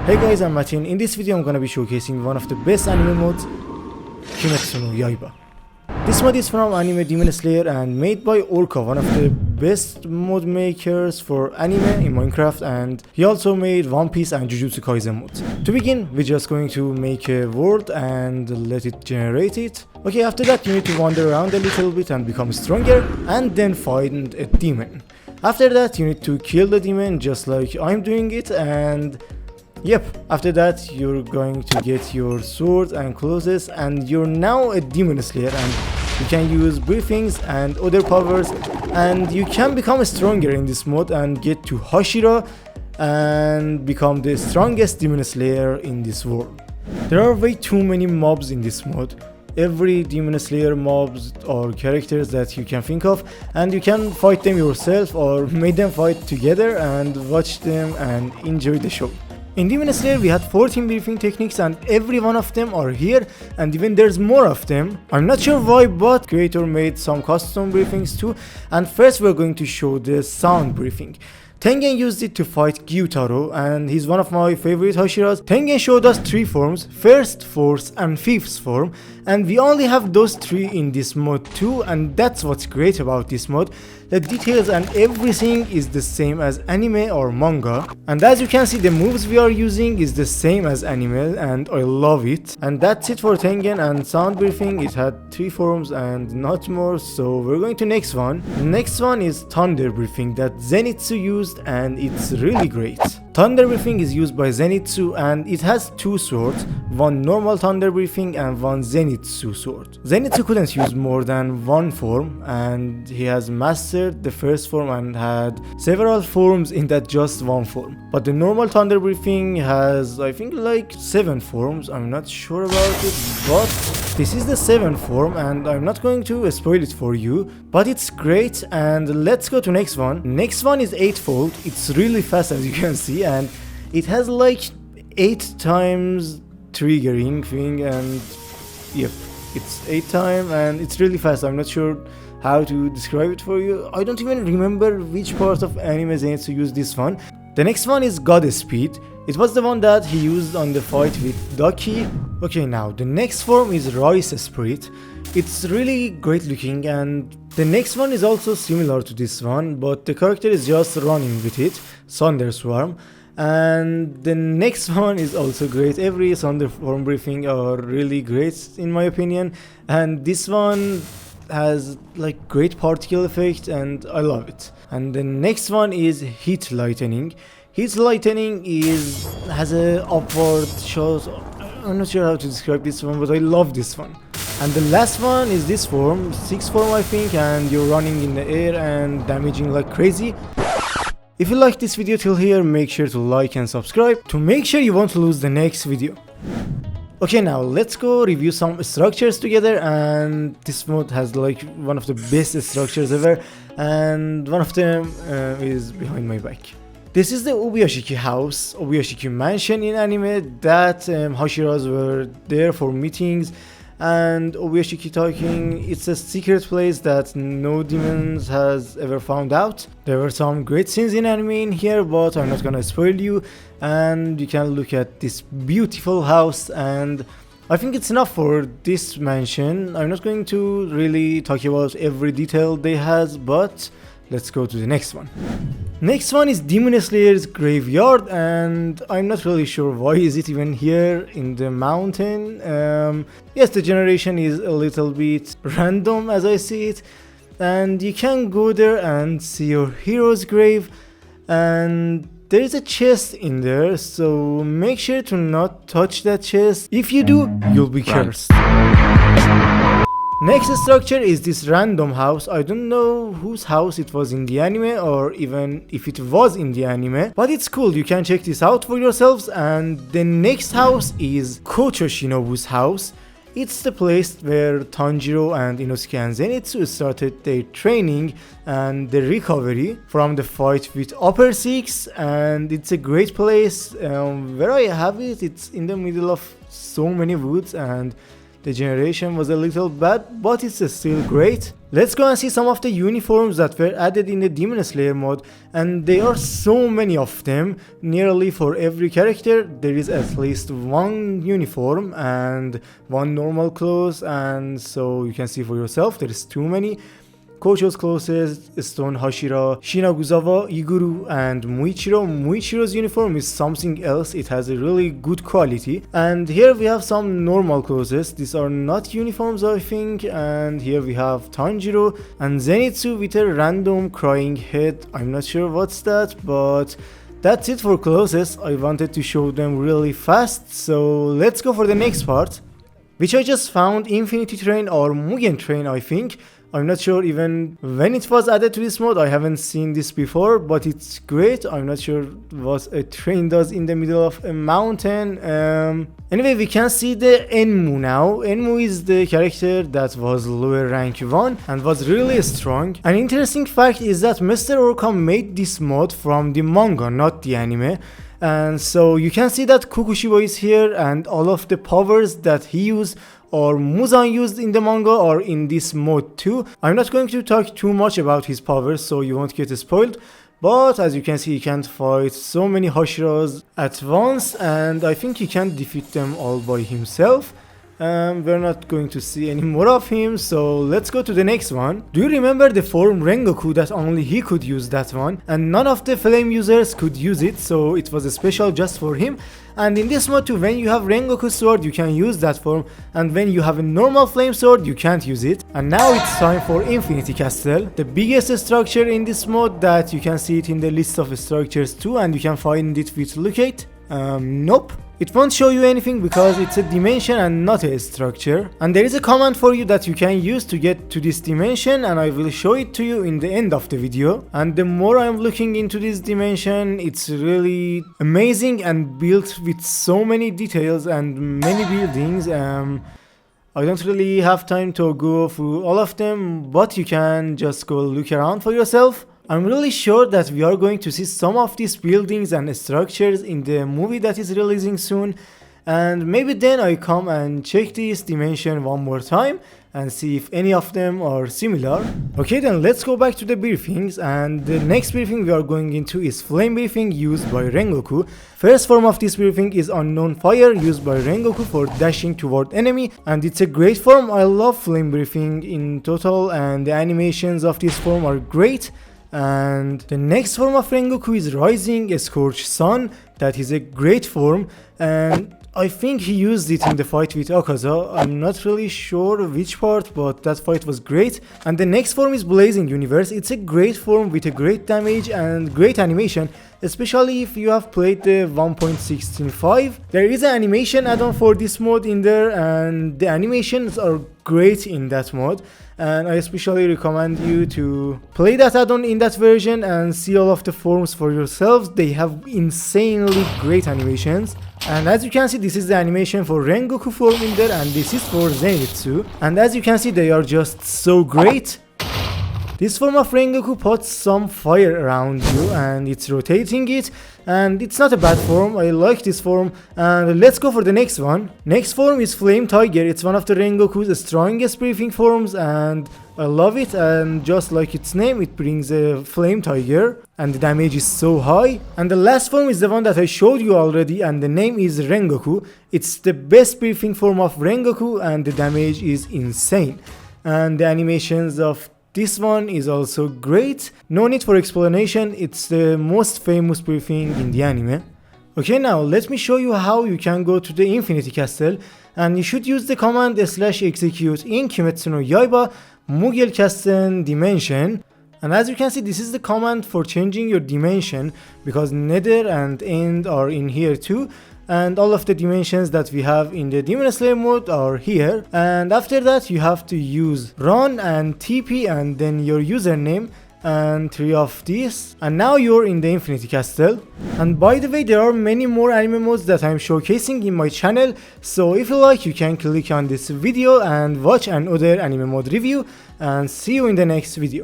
Hey guys, I'm Martin. In this video I'm gonna be showcasing one of the best anime mods, Kimetsu no Yaiba. This mod is from anime Demon Slayer and made by Orca, one of the best mod makers for anime in Minecraft, and he also made One Piece and Jujutsu Kaisen mods. To begin, we're just going to make a world and let it generate it. Okay, after that you need to wander around a little bit and become stronger, and then find a demon. After that you need to kill the demon just like I'm doing it, and yep, after that you're going to get your sword and clothes, and you're now a demon slayer, and you can use briefings and other powers, and you can become stronger in this mod and get to Hashira and become the strongest demon slayer in this world. There are way too many mobs in this mod. Every demon slayer mobs or characters that you can think of, and you can fight them yourself or make them fight together and watch them and enjoy the show. In Demon Slayer we had 14 briefing techniques, and every one of them are here, and even there's more of them. I'm not sure why, but creator made some custom briefings too. And first we're going to show the sound briefing. Tengen used it to fight Gyutaro, and he's one of my favorite Hashiras. Tengen showed us 3 forms: first, fourth and fifth form, and we only have those 3 in this mod too, and that's what's great about this mod. The details and everything is the same as anime or manga, and as you can see the moves we are using is the same as anime, and I love it. And that's it for Tengen and sound briefing. It had 3 forms and not more, so we're going to next one. Next one is thunder briefing that Zenitsu used, and it's really great. Thunder briefing is used by Zenitsu, and it has 2 swords, one normal thunder briefing and one Zenitsu sword. Zenitsu couldn't use more than 1 form, and he has mastered the first form and had several forms in that just 1 form. But the normal thunder briefing has, I think, like 7 forms. I'm not sure about it, but this is the 7th form, and I'm not going to spoil it for you, but it's great. And let's go to next one. Next one is 8-fold. It's really fast, as you can see, and it has like 8 times triggering thing, and yep, it's 8 times and it's really fast. I'm not sure how to describe it for you. I don't even remember which part of anime Zenitsu used this one. The next one is God Speed. It was the one that he used on the fight with Ducky. Okay, now the next form is Rice Spirit. It's really great looking, and the next one is also similar to this one, but the character is just running with it, Thunder Swarm. And the next one is also great. Every Thunder form briefing are really great in my opinion, and this one has like great particle effect and I love it. And the next one is Heat Lightning. Heat Lightning has a upward shot. I'm not sure how to describe this one, but I love this one. And the last one is this form, 6th form I think, and you're running in the air and damaging like crazy. If you like this video till here, make sure to like and subscribe to make sure you won't lose the next video. Okay, now let's go review some structures together, and this mod has like one of the best structures ever, and one of them is behind my back. This is the Ubuyashiki house, Ubuyashiki mansion in anime that Hashiras were there for meetings and Ubuyashiki talking. It's a secret place that no demons has ever found out. There were some great scenes in anime in here, but I'm not gonna spoil you, and you can look at this beautiful house, and I think it's enough for this mansion. I'm not going to really talk about every detail they has, but let's go to the next one. Next one is Demon Slayer's graveyard, and I'm not really sure why is it even here in the mountain. Yes, the generation is a little bit random as I see it, and you can go there and see your hero's grave, and there is a chest in there, so make sure to not touch that chest. If you do, you'll be cursed. Next structure is this random house. I don't know whose house it was in the anime, or even if it was in the anime, but it's cool. You can check this out for yourselves. And the next house is Kocho Shinobu's house. It's the place where Tanjiro and Inosuke and Zenitsu started their training and the recovery from the fight with Upper Six, and it's a great place. Where I have it, it's in the middle of so many woods, and The generation was a little bad, but it's still great. Let's go and see some of the uniforms that were added in the Demon Slayer mod, and there are so many of them. Nearly for every character there is at least one uniform and one normal clothes, and so you can see for yourself there is too many. Kocho's clothes, Stone Hashira, Shinaguzawa, Iguru, and Muichiro. Muichiro's uniform is something else, it has a really good quality. And here we have some normal clothes, these are not uniforms I think. And here we have Tanjiro and Zenitsu with a random crying head, I'm not sure what's that, but that's it for clothes. I wanted to show them really fast, so let's go for the next part, which I just found, Infinity Train or Mugen Train I think. I'm not sure even when it was added to this mod, I haven't seen this before, but it's great. I'm not sure what a train does in the middle of a mountain. Anyway, we can see the Enmu now. Enmu is the character that was lower rank 1 and was really strong. An interesting fact is that Mr. Orca made this mod from the manga, not the anime. And so you can see that Kukushibo is here, and all of the powers that he used or Muzan used in the manga are in this mod too. I'm not going to talk too much about his powers so you won't get spoiled, but as you can see he can't fight so many Hashiras at once, and I think he can't defeat them all by himself. We're not going to see any more of him, so let's go to the next one. Do you remember the form Rengoku that only he could use that one, and none of the flame users could use it, so it was a special just for him. And in this mod too, when you have Rengoku sword you can use that form, and when you have a normal flame sword you can't use it. And now it's time for Infinity Castle, the biggest structure in this mod that you can see it in the list of structures too, and you can find it with locate. Nope. It won't show you anything because it's a dimension and not a structure. And there is a command for you that you can use to get to this dimension, and I will show it to you in the end of the video. And the more I'm looking into this dimension, it's really amazing and built with so many details and many buildings. I don't really have time to go through all of them, but you can just go look around for yourself. I'm really sure that we are going to see some of these buildings and structures in the movie that is releasing soon, and maybe then I come and check this dimension one more time and see if any of them are similar. Okay, then let's go back to the briefings, and the next briefing we are going into is flame briefing used by Rengoku. First form of this briefing is unknown fire used by Rengoku for dashing toward enemy, and it's a great form. I love flame briefing in total, and the animations of this form are great. And the next form of Rengoku is Rising Scorched Sun. That is a great form, and I think he used it in the fight with Akaza. I'm not really sure which part, but that fight was great. And the next form is Blazing Universe. It's a great form with a great damage and great animation, especially if you have played the 1.16.5. There is an animation add-on for this mod in there, and the animations are great in that mod, and I especially recommend you to play that add-on in that version and see all of the forms for yourselves. They have insanely great animations. And as you can see, this is the animation for Rengoku form in there, and this is for Zenitsu, and as you can see they are just so great. This form of Rengoku puts some fire around you and it's rotating it, and it's not a bad form. I like this form, and let's go for the next one. Next form is Flame Tiger. It's one of the Rengoku's strongest briefing forms, and I love it, and just like its name, it brings a Flame Tiger and the damage is so high. And the last form is the one that I showed you already, and the name is Rengoku. It's the best briefing form of Rengoku and the damage is insane, and the animations of this one is also great. No need for explanation, it's the most famous briefing in the anime. Okay, now let me show you how you can go to the Infinity Castle, and you should use the command /execute in Kimetsu no Yaiba Mugen Castle Dimension. And as you can see, this is the command for changing your dimension, because Nether and End are in here too. And all of the dimensions that we have in the Demon Slayer mode are here. And after that you have to use run and TP and then your username and 3 of these, and now you're in the Infinity Castle. And by the way, there are many more anime modes that I'm showcasing in my channel, so if you like you can click on this video and watch another anime mod review, and see you in the next video.